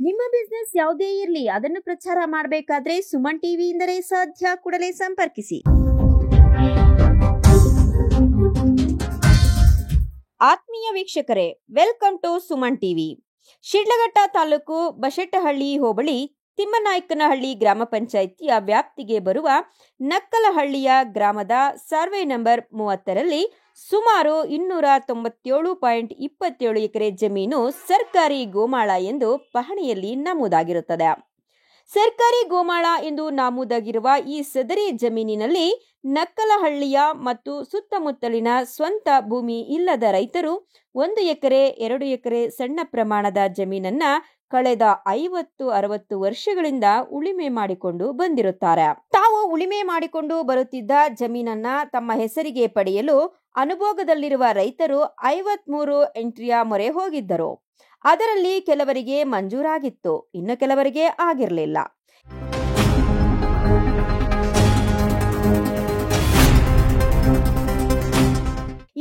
ನಿಮ್ಮ ಬಿಸ್ನೆಸ್ ಯಾವುದೇ ಇರಲಿ ಅದನ್ನು ಪ್ರಚಾರ ಮಾಡಬೇಕಾದ್ರೆ ಸುಮನ್ ಟಿವಿಯಿಂದಲೇ ಸಾಧ್ಯ. ಕೂಡಲೇ ಸಂಪರ್ಕಿಸಿ. ಆತ್ಮೀಯ ವೀಕ್ಷಕರೇ, welcome to Suman TV. Shidlaghatta ತಾಲೂಕು ಬಶೆಟ್ಟಹಳ್ಳಿ ಹೋಬಳಿ ತಿಮ್ಮನಾಯಕನಹಳ್ಳಿ ಗ್ರಾಮ ಪಂಚಾಯಿತಿಯ ವ್ಯಾಪ್ತಿಗೆ ಬರುವ ನಕ್ಕಲಹಳ್ಳಿಯ ಗ್ರಾಮದ ಸರ್ವೆ ನಂಬರ್ 30ರಲ್ಲಿ ಸುಮಾರು 297.27 ಎಕರೆ ಜಮೀನು ಸರ್ಕಾರಿ ಗೋಮಾಳ ಎಂದು ಪಹಣಿಯಲ್ಲಿ ನಮೂದಾಗಿರುತ್ತದೆ. ಸರ್ಕಾರಿ ಗೋಮಾಳ ಎಂದು ನಮೂದಾಗಿರುವ ಈ ಸದರಿ ಜಮೀನಿನಲ್ಲಿ ನಕ್ಕಲಹಳ್ಳಿಯ ಮತ್ತು ಸುತ್ತಮುತ್ತಲಿನ ಸ್ವಂತ ಭೂಮಿ ಇಲ್ಲದ ರೈತರು 1 ಎಕರೆ 2 ಎಕರೆ ಸಣ್ಣ ಪ್ರಮಾಣದ ಜಮೀನನ್ನ ಕಳೆದ 50-60 ವರ್ಷಗಳಿಂದ ಉಳಿಮೆ ಮಾಡಿಕೊಂಡು ಬಂದಿರುತ್ತಾರೆ. ತಾವು ಉಳಿಮೆ ಮಾಡಿಕೊಂಡು ಬರುತ್ತಿದ್ದ ಜಮೀನನ್ನ ತಮ್ಮ ಹೆಸರಿಗೆ ಪಡೆಯಲು ಅನುಭೋಗದಲ್ಲಿರುವ ರೈತರು 53 ಎಂಟ್ರಿಯ ಮೊರೆ ಹೋಗಿದ್ದರು. ಅದರಲ್ಲಿ ಕೆಲವರಿಗೆ ಮಂಜೂರಾಗಿತ್ತು, ಇನ್ನು ಕೆಲವರಿಗೆ ಆಗಿರಲಿಲ್ಲ.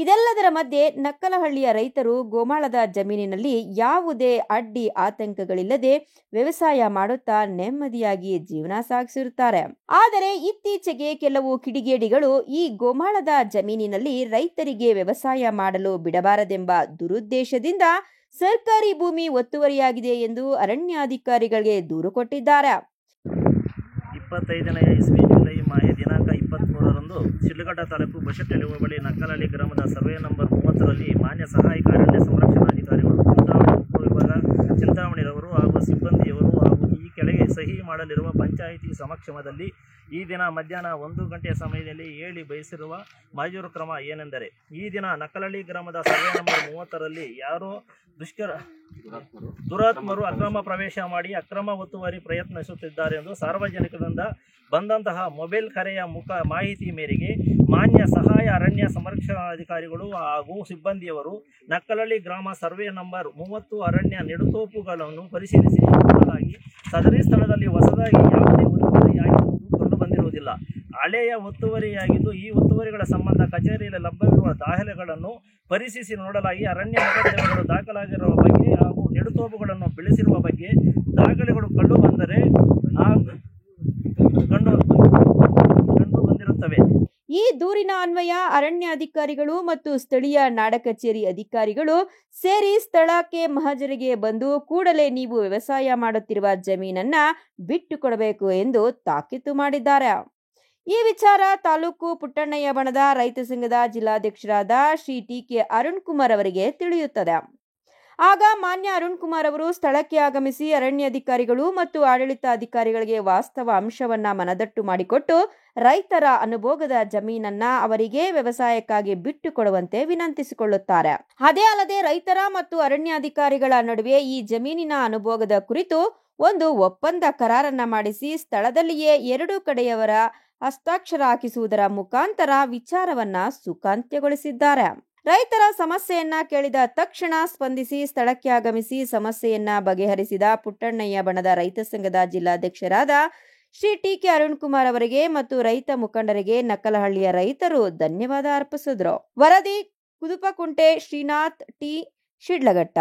ಇದೆಲ್ಲದರ ಮಧ್ಯೆ ನಕ್ಕಲಹಳ್ಳಿಯ ರೈತರು ಗೋಮಾಳದ ಜಮೀನಿನಲ್ಲಿ ಯಾವುದೇ ಅಡ್ಡಿ ಆತಂಕಗಳಿಲ್ಲದೆ ವ್ಯವಸಾಯ ಮಾಡುತ್ತಾ ನೆಮ್ಮದಿಯಾಗಿ ಜೀವನ ಸಾಗಿಸಿರುತ್ತಾರೆ. ಆದರೆ ಇತ್ತೀಚೆಗೆ ಕೆಲವು ಕಿಡಿಗೇಡಿಗಳು ಈ ಗೋಮಾಳದ ಜಮೀನಿನಲ್ಲಿ ರೈತರಿಗೆ ವ್ಯವಸಾಯ ಮಾಡಲು ಬಿಡಬಾರದೆಂಬ ದುರುದ್ದೇಶದಿಂದ ಸರ್ಕಾರಿ ಭೂಮಿ ಒತ್ತುವರಿಯಾಗಿದೆ ಎಂದು ಅರಣ್ಯಾಧಿಕಾರಿಗಳಿಗೆ ದೂರು ಕೊಟ್ಟಿದ್ದಾರೆ. 25ನೇ ಇಸ್ವಿ ಜುಲೈ ದಿನಾಂಕ 23ರಂದು ಶಿಡ್ಲಘಟ್ಟ ತಾಲೂಕು ಬಶೆಟ್ಟಹಳ್ಳಿ ಹೋಬಳಿ ನಕ್ಕಲಹಳ್ಳಿ ಗ್ರಾಮದ ಸರ್ವೆ ನಂಬರ್ 30ರಲ್ಲಿ ಮಾನ್ಯ ಸಹಾಯಕ ಅರಣ್ಯ ಸಂರಕ್ಷಣಾಧಿಕಾರಿಗಳು ಚಿಂತಾಮಣಿರವರು ಹಾಗೂ ಸಿಬ್ಬಂದಿಯವರು ಹಾಗೂ ಈ ಕೆಳಗೆ ಸಹಿ ಮಾಡಲಿರುವ ಪಂಚಾಯಿತಿ ಸಮಕ್ಷಮದಲ್ಲಿ ಈ ದಿನ ಮಧ್ಯಾಹ್ನ 1 ಗಂಟೆಯ ಸಮಯದಲ್ಲಿ ಹೇಳಿ ಬಯಸಿರುವ ಮಂಜೂರು ಕ್ರಮ ಏನೆಂದರೆ, ಈ ದಿನ ನಕ್ಕಲಹಳ್ಳಿ ಗ್ರಾಮದ ಸರ್ವೆ ನಂಬರ್ 30ರಲ್ಲಿ ಯಾರೋ ದುರಾತ್ಮರು ಅಕ್ರಮ ಪ್ರವೇಶ ಮಾಡಿ ಅಕ್ರಮ ಒತ್ತುವರಿ ಪ್ರಯತ್ನಿಸುತ್ತಿದ್ದಾರೆ ಎಂದು ಸಾರ್ವಜನಿಕರಿಂದ ಬಂದಂತಹ ಮೊಬೈಲ್ ಕರೆಯ ಮಾಹಿತಿ ಮೇರೆಗೆ ಮಾನ್ಯ ಸಹಾಯ ಅರಣ್ಯ ಸಂರಕ್ಷಣಾಧಿಕಾರಿಗಳು ಹಾಗೂ ಸಿಬ್ಬಂದಿಯವರು ನಕ್ಕಲಹಳ್ಳಿ ಗ್ರಾಮ ಸರ್ವೆ ನಂಬರ್ 30 ಅರಣ್ಯ ನೆಡುತೋಪುಗಳನ್ನು ಪರಿಶೀಲಿಸಿ ಸದರಿ ಸ್ಥಳದಲ್ಲಿ ಹೊಸದಾಗಿ ಯಾವುದೇ ಒತ್ತುವರಿಯಾಗಿರುವುದು ಕಂಡು ಬಂದಿರುವುದಿಲ್ಲ. ಹಳೆಯ ಒತ್ತುವರಿಯಾಗಿದ್ದು ಈ ಒತ್ತುವರಿಗಳ ಸಂಬಂಧ ಕಚೇರಿಯಲ್ಲಿ ಲಭ್ಯವಿರುವ ದಾಖಲೆಗಳನ್ನು ಪರಿಶೀಲಿಸಿ ನೋಡಲಾಗಿ ಅರಣ್ಯ ಮೊಕದ್ದಮೆಗಳು ದಾಖಲಾಗಿರುವ ಬಗ್ಗೆ ಹಾಗೂ ನೆಡುತೋಪುಗಳನ್ನು ಬೆಳೆಸಿರುವ ಬಗ್ಗೆ ದಾಖಲೆಗಳು ಕಂಡು ಬಂದಿರುತ್ತವೆ. ಈ ದೂರಿನ ಅನ್ವಯ ಅರಣ್ಯಾಧಿಕಾರಿಗಳು ಮತ್ತು ಸ್ಥಳೀಯ ನಾಡ ಕಚೇರಿ ಅಧಿಕಾರಿಗಳು ಸೇರಿ ಸ್ಥಳಕ್ಕೆ ಮಹಜರಿಗೆ ಬಂದು ಕೂಡಲೇ ನೀವು ವ್ಯವಸಾಯ ಮಾಡುತ್ತಿರುವ ಜಮೀನನ್ನ ಬಿಟ್ಟು ಕೊಡಬೇಕು ಎಂದು ತಾಕೀತು ಮಾಡಿದ್ದಾರೆ. ಈ ವಿಚಾರ ತಾಲೂಕು ಪುಟ್ಟಣ್ಣಯ್ಯ ಬಣದ ರೈತ ಸಂಘದ ಜಿಲ್ಲಾಧ್ಯಕ್ಷರಾದ ಶ್ರೀ ಟಿ.ಕೆ. ಅರುಣ್ ಕುಮಾರ್ ಅವರಿಗೆ ತಿಳಿಯುತ್ತದೆ. ಆಗ ಮಾನ್ಯ ಅರುಣ್ ಕುಮಾರ್ ಅವರು ಸ್ಥಳಕ್ಕೆ ಆಗಮಿಸಿ ಅರಣ್ಯಾಧಿಕಾರಿಗಳು ಮತ್ತು ಆಡಳಿತಾಧಿಕಾರಿಗಳಿಗೆ ವಾಸ್ತವ ಅಂಶವನ್ನ ಮನದಟ್ಟು ಮಾಡಿಕೊಟ್ಟು ರೈತರ ಅನುಭೋಗದ ಜಮೀನನ್ನ ಅವರಿಗೆ ವ್ಯವಸಾಯಕ್ಕಾಗಿ ಬಿಟ್ಟು ಕೊಡುವಂತೆ ವಿನಂತಿಸಿಕೊಳ್ಳುತ್ತಾರೆ. ಅದೇ ಅಲ್ಲದೆ ರೈತರ ಮತ್ತು ಅರಣ್ಯಾಧಿಕಾರಿಗಳ ನಡುವೆ ಈ ಜಮೀನಿನ ಅನುಭೋಗದ ಕುರಿತು ಒಂದು ಒಪ್ಪಂದ ಕರಾರನ್ನ ಮಾಡಿಸಿ ಸ್ಥಳದಲ್ಲಿಯೇ 2 ಕಡೆಯವರ ಹಸ್ತಾಕ್ಷರ ಹಾಕಿಸುವುದರ ಮುಖಾಂತರ ವಿಚಾರವನ್ನ ಸುಖಾಂತ್ಯಗೊಳಿಸಿದ್ದಾರೆ. ರೈತರ ಸಮಸ್ಯೆಯನ್ನ ಕೇಳಿದ ತಕ್ಷಣ ಸ್ಪಂದಿಸಿ ಸ್ಥಳಕ್ಕೆ ಆಗಮಿಸಿ ಸಮಸ್ಯೆಯನ್ನ ಬಗೆಹರಿಸಿದ ಪುಟ್ಟಣ್ಣಯ್ಯ ಬಣದ ರೈತ ಸಂಘದ ಜಿಲ್ಲಾಧ್ಯಕ್ಷರಾದ ಶ್ರೀ ಟಿ.ಕೆ. ಅರುಣ್ ಕುಮಾರ್ ಅವರಿಗೆ ಮತ್ತು ರೈತ ಮುಖಂಡರಿಗೆ ನಕ್ಕಲಹಳ್ಳಿಯ ರೈತರು ಧನ್ಯವಾದ ಅರ್ಪಿಸಿದ್ರು. ವರದಿ ಕುದುಪಕುಂಟೆ ಶ್ರೀನಾಥ್ ಟಿ, ಶಿಡ್ಲಘಟ್ಟ.